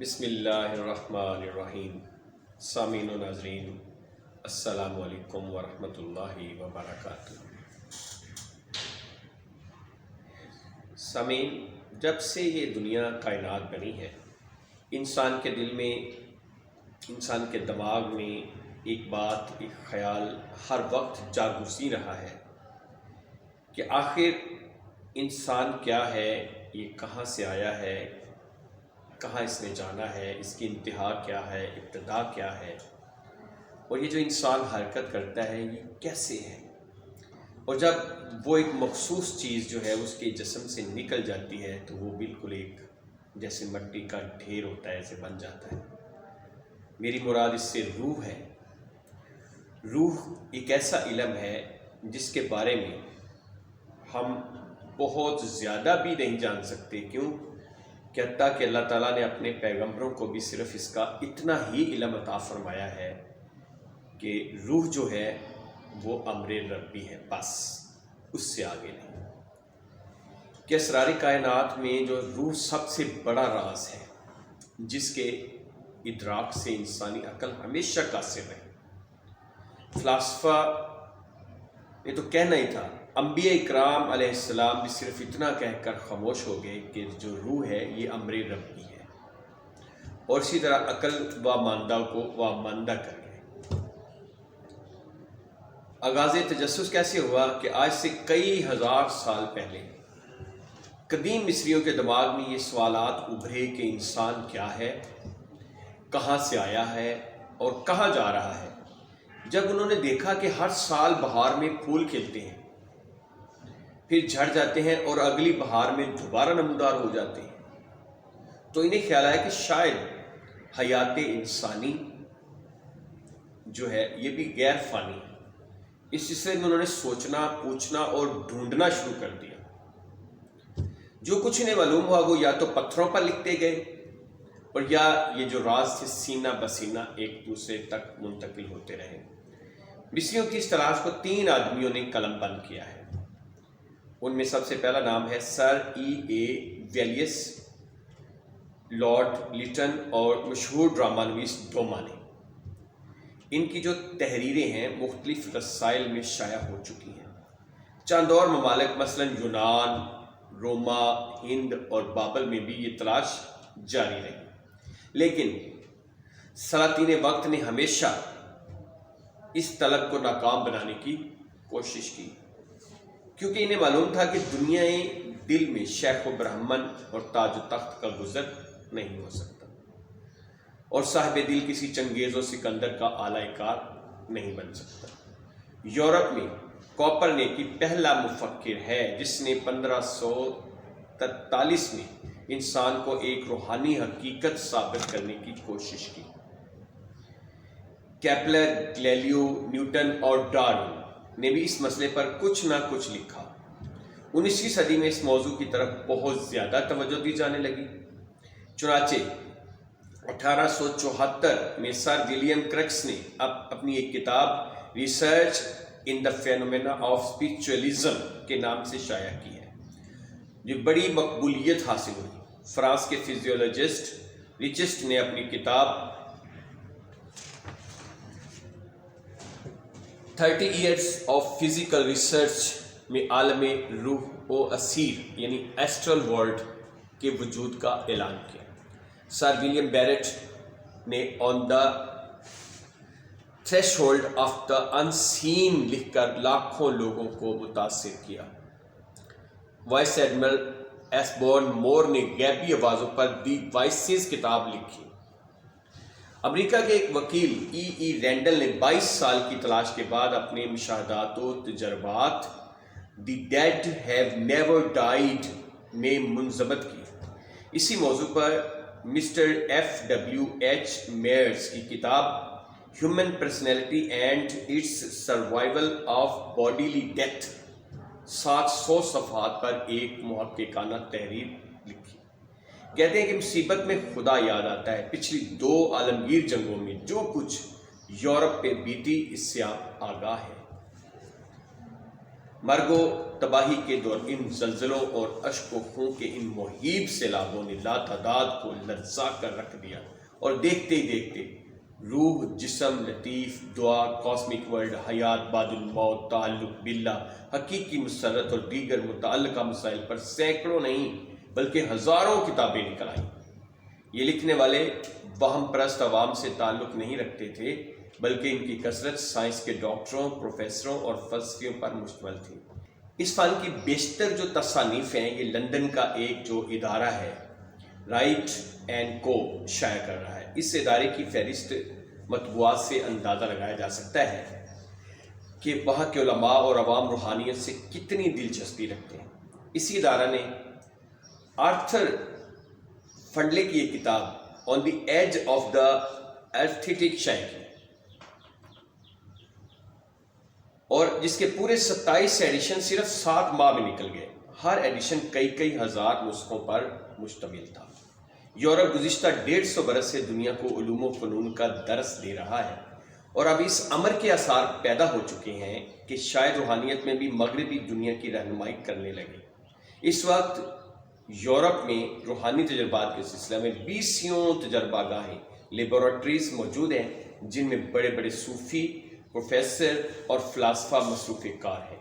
بسم اللہ الرحمن الرحیم۔ سامعین و ناظرین، السلام علیکم ورحمۃ اللہ وبرکاتہ۔ سامعین، جب سے یہ دنیا کائنات بنی ہے، انسان کے دل میں، انسان کے دماغ میں ایک بات، ایک خیال ہر وقت جاگرسی رہا ہے کہ آخر انسان کیا ہے، یہ کہاں سے آیا ہے، کہاں اس نے جانا ہے، اس کی انتہا کیا ہے، ابتدا کیا ہے، اور یہ جو انسان حرکت کرتا ہے یہ کیسے ہے۔ اور جب وہ ایک مخصوص چیز جو ہے اس کے جسم سے نکل جاتی ہے تو وہ بالکل ایک جیسے مٹی کا ڈھیر ہوتا ہے ایسے بن جاتا ہے۔ میری مراد اس سے روح ہے۔ روح ایک ایسا علم ہے جس کے بارے میں ہم بہت زیادہ بھی نہیں جان سکتے، کیوں کہ حتیٰ کہ اللہ تعالیٰ نے اپنے پیغمبروں کو بھی صرف اس کا اتنا ہی علم عطا فرمایا ہے کہ روح جو ہے وہ امر ربی ہے، بس اس سے آگے نہیں۔ کہ اسرار کائنات میں جو روح سب سے بڑا راز ہے، جس کے ادراک سے انسانی عقل ہمیشہ قاصر رہی۔ فلاسفہ نے تو کہنا ہی تھا، انبیاء اکرام علیہ السلام بھی صرف اتنا کہہ کر خاموش ہو گئے کہ جو روح ہے یہ امر ربی ہے، اور اسی طرح عقل و ماندہ کو واماندہ کر گئے۔ آغاز تجسس کیسے ہوا کہ آج سے کئی ہزار سال پہلے قدیم مصریوں کے دماغ میں یہ سوالات ابھرے کہ انسان کیا ہے، کہاں سے آیا ہے اور کہاں جا رہا ہے۔ جب انہوں نے دیکھا کہ ہر سال بہار میں پھول کھلتے ہیں، پھر جھڑ جاتے ہیں اور اگلی بہار میں دوبارہ نمودار ہو جاتے ہیں، تو انہیں خیال آیا کہ شاید حیات انسانی جو ہے یہ بھی غیر فانی ہے۔ اس سلسلے میں انہوں نے سوچنا، پوچھنا اور ڈھونڈنا شروع کر دیا۔ جو کچھ انہیں معلوم ہوا وہ یا تو پتھروں پر لکھتے گئے، اور یا یہ جو راز تھے سینہ بسینہ ایک دوسرے تک منتقل ہوتے رہے۔ مصریوں کی اس تلاش کو 3 آدمیوں نے قلم بند کیا ہے۔ ان میں سب سے پہلا نام ہے سر اے ویلیس، لارڈ لیٹن اور مشہور ڈرامہ نویس ڈومانے۔ ان کی جو تحریریں ہیں مختلف رسائل میں شائع ہو چکی ہیں۔ چند اور ممالک مثلا یونان، روما، ہند اور بابل میں بھی یہ تلاش جاری رہی، لیکن سلاطین وقت نے ہمیشہ اس طلب کو ناکام بنانے کی کوشش کی، کیونکہ انہیں معلوم تھا کہ دنیائے دل میں شیخ و برہمن اور تاج و تخت کا گزر نہیں ہو سکتا، اور صاحب دل کسی چنگیز و سکندر کا اعلی کار نہیں بن سکتا۔ یورپ میں کوپرنیکی پہلا مفکر ہے جس نے 1543 میں انسان کو ایک روحانی حقیقت ثابت کرنے کی کوشش کی۔ کیپلر، گلیلیو، نیوٹن اور ڈارون نے بھی اس مسئلے پر کچھ نہ کچھ لکھا۔ 19ویں صدی میں اس موضوع کی طرف بہت زیادہ توجہ دی جانے لگی۔ چنانچہ 1874 میں سر ولیم کرکس نے اپنی ایک کتاب research in the phenomena of spiritualism کے نام سے شائع کی ہے، جو بڑی مقبولیت حاصل ہوئی۔ فرانس کے فزیولوجسٹ ریچسٹ نے اپنی کتاب 30 ایئرس آف فزیکل ریسرچ میں عالم روح و اسیر یعنی ایسٹرل ورلڈ کے وجود کا اعلان کیا۔ سر ولیم بیرٹ نے آن دا تھریشولڈ آف دا انسین لکھ کر لاکھوں لوگوں کو متاثر کیا۔ وائس ایڈمرل ایسبورن مور نے غیبی آوازوں پر دی وائسز کتاب لکھی۔ امریکہ کے ایک وکیل ای رینڈل نے 22 سال کی تلاش کے بعد اپنے مشاہدات و تجربات دی ڈیڈ ہیو نیور ڈائیڈ میں منضبط کی۔ اسی موضوع پر مسٹر FWH میئرز کی کتاب human personality and its survival of bodily death 700 صفحات پر ایک محققانہ تحریر لکھی۔ کہتے ہیں کہ مصیبت میں خدا یاد آتا ہے۔ پچھلی 2 عالمگیر جنگوں میں جو کچھ یورپ پہ بیتی اس سے آپ آگاہ ہیں۔ مرگ و تباہی کے دور ان زلزلوں اور اشک و خون کے ان مہیب سیلابوں نے لاتعداد کو لرزا کر رکھ دیا، اور دیکھتے ہی دیکھتے روح، جسم، لطیف، دعا، کاسمک ورلڈ، حیات بعد الموت، تعلق باللہ، حقیقی مسرت اور دیگر متعلقہ مسائل پر سینکڑوں نہیں بلکہ ہزاروں کتابیں نکل آئیں۔ یہ لکھنے والے وہم پرست عوام سے تعلق نہیں رکھتے تھے، بلکہ ان کی کثرت سائنس کے ڈاکٹروں، پروفیسروں اور فلسفیوں پر مشتمل تھی۔ اس فن کی بیشتر جو تصانیف ہیں یہ لندن کا ایک جو ادارہ ہے رائٹ اینڈ کو شائع کر رہا ہے۔ اس ادارے کی فہرست مطبوعات سے اندازہ لگایا جا سکتا ہے کہ وہاں کے علماء اور عوام روحانیت سے کتنی دلچسپی رکھتے ہیں۔ اسی ادارہ نے آرتھر فنڈلے کی ایک کتاب on the edge of the aesthetic شائع کی، اور جس کے پورے 27 ایڈیشن صرف 7 ماہ میں نکل گئے۔ ہر ایڈیشن کئی ہزار نسخوں پر مشتمل تھا۔ یورپ گزشتہ 150 برس سے دنیا کو علوم و فنون کا درس دے رہا ہے، اور اب اس امر کے آثار پیدا ہو چکے ہیں کہ شاید روحانیت میں بھی مغربی دنیا کی رہنمائی کرنے لگے۔ اس وقت یورپ میں روحانی تجربات کے سلسلہ میں 20 تجربہ گاہیں، لیبارٹریز موجود ہیں، جن میں بڑے بڑے صوفی، پروفیسر اور فلاسفہ مصروف کار ہیں۔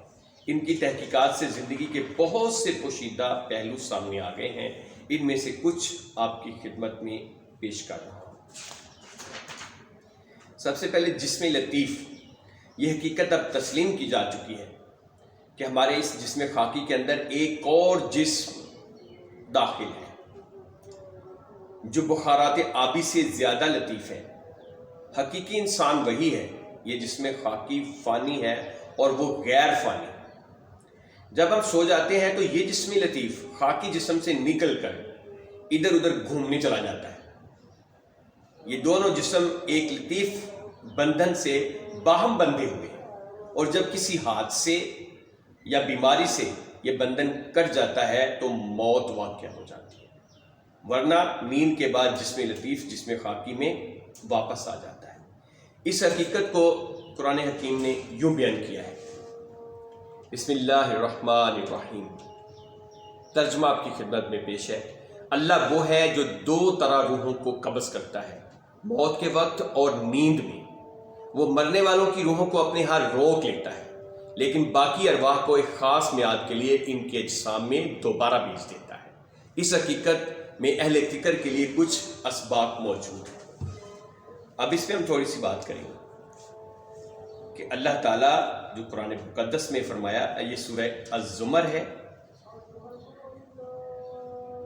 ان کی تحقیقات سے زندگی کے بہت سے پوشیدہ پہلو سامنے آ گئے ہیں۔ ان میں سے کچھ آپ کی خدمت میں پیش کر رہا ہوں۔ سب سے پہلے جسم لطیف۔ یہ حقیقت اب تسلیم کی جا چکی ہے کہ ہمارے اس جسم خاکی کے اندر ایک اور جسم داخل ہے جو بخارات آبی سے زیادہ لطیف ہے۔ حقیقی انسان وہی ہے۔ یہ جسم خاکی فانی ہے اور وہ غیر فانی۔ جب ہم سو جاتے ہیں تو یہ جسم لطیف خاکی جسم سے نکل کر ادھر ادھر گھومنے چلا جاتا ہے۔ یہ دونوں جسم ایک لطیف بندھن سے باہم بندھے ہوئے ہیں، اور جب کسی حادثے یا بیماری سے یہ بندھن کٹ جاتا ہے تو موت واقع ہو جاتی ہے، ورنہ نیند کے بعد جسم لطیف جسم خاکی میں واپس آ جاتا ہے۔ اس حقیقت کو قرآن حکیم نے یوں بیان کیا ہے۔ بسم اللہ الرحمن الرحیم۔ ترجمہ آپ کی خدمت میں پیش ہے۔ اللہ وہ ہے جو 2 طرح روحوں کو قبض کرتا ہے، موت کے وقت اور نیند میں۔ وہ مرنے والوں کی روحوں کو اپنے ہاں روک لیتا ہے، لیکن باقی ارواح کو ایک خاص میعاد کے لیے ان کے اجسام میں دوبارہ بھیج دیتا ہے۔ اس حقیقت میں اہل فکر کے لیے کچھ اسباق موجود ہیں۔ اب اس پہ ہم تھوڑی سی بات کریں گے کہ اللہ تعالیٰ جو قرآن مقدس میں فرمایا، یہ سورہ الزمر ہے،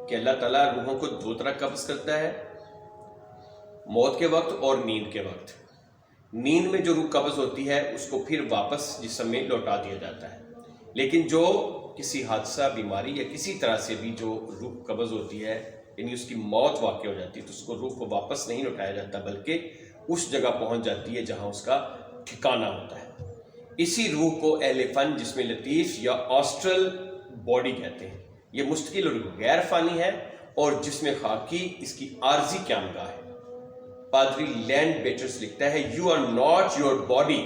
کہ اللہ تعالیٰ روحوں کو 2 طرح قبض کرتا ہے، موت کے وقت اور نیند کے وقت۔ نیند میں جو روح قبض ہوتی ہے اس کو پھر واپس جسم میں لوٹا دیا جاتا ہے، لیکن جو کسی حادثہ، بیماری یا کسی طرح سے بھی جو روح قبض ہوتی ہے، یعنی اس کی موت واقع ہو جاتی ہے، تو اس کو روح کو واپس نہیں لوٹایا جاتا، بلکہ اس جگہ پہنچ جاتی ہے جہاں اس کا ٹھکانہ ہوتا ہے۔ اسی روح کو اہل فن جسم لطیف یا آسٹرل باڈی کہتے ہیں۔ یہ مستقل اور غیر فانی ہے، اور جسم خاکی اس کی عارضی قیامگاہ ہے۔ پادری لینڈ بیٹرس لکھتا ہے، "You are not your body.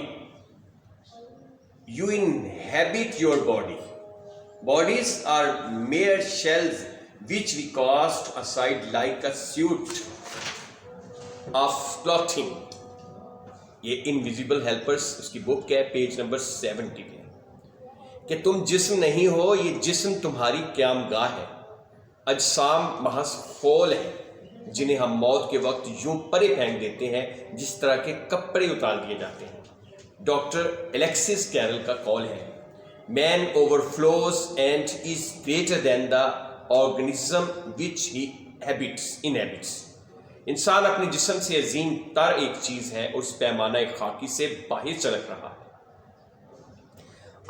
You inhabit your body. Bodies are mere shells which we cast aside like a suit of clothing." یہ انویزیبل ہیلپرس اس کی بک ہے، پیج نمبر 70 میں، کہ تم جسم نہیں ہو، یہ جسم تمہاری قیام گاہ ہے۔ اجسام محض خول ہیں جنہیں ہم موت کے وقت یوں پرے پھینک دیتے ہیں جس طرح کے کپڑے اتار دیے جاتے ہیں۔ ڈاکٹر الیکسس کیرل کا قول ہے، "Man overflows and is greater than the organism which he inhabits." انسان اپنے جسم سے عظیم تر ایک چیز ہے، اور اس پیمانہ خاکی سے باہر چلک رہا ہے۔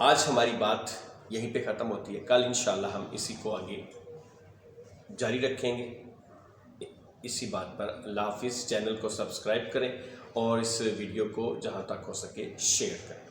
آج ہماری بات یہیں پہ ختم ہوتی ہے۔ کل انشاءاللہ ہم اسی کو آگے جاری رکھیں گے اسی بات پر۔ اللہ حافظ۔ چینل کو سبسکرائب کریں اور اس ویڈیو کو جہاں تک ہو سکے شیئر کریں۔